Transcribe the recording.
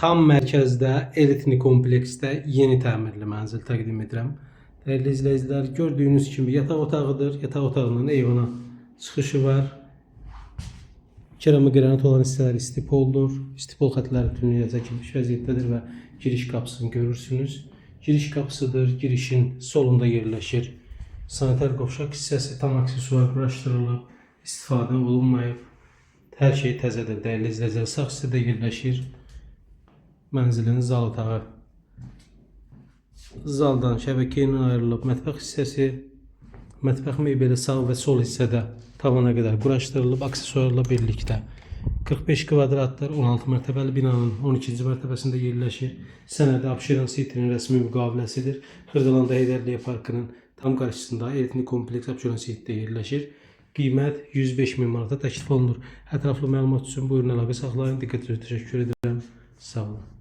tam mərkəzdə, elitli kompleksdə yeni təmirli mənzil təqdim edirəm. Dəyərli izləyicilər, gördüyünüz kimi yataq otağıdır. Yataq otağının eyvana çıxışı var. Keramik qranit olan hissələr istipoldur. İstipol xətləri bütünlüyü çəkilmiş vəziyyətdədir və giriş qapısını görürsünüz. Giriş qapısıdır. Girişin solunda yerləşir. Sanitar qovşaq hissəsi tam aksesuar quraşdırılıb, istifadə olunmayıb. Hər şey təzədir. Dəyərli izləyicilər, sağ hissədə yerləşir mənzilin zal otağı. Zaldan şəbəkə ilə ayrılıb mətbəx hissəsi. Mətbəx mebeli sağ və sol hissədə tavana qədər quraşdırılıb aksesuarla birlikdə. 45 kvadratdır, 16 mərtəbəli binanın 12-ci mərtəbəsində yerləşir. Sənədi Abşeron City'nin rəsmi müqaviləsidir. Xırdalanda Heydərliyə Parkının tam qarşısında elitli kompleks Abşeron City'də yerləşir. Qiymət 105.000 manata təklif olunur. Ətraflı məlumat üçün buyurun əlaqə saxlayın. Diqqətinizə təşəkkür edirəm. Sağ olun.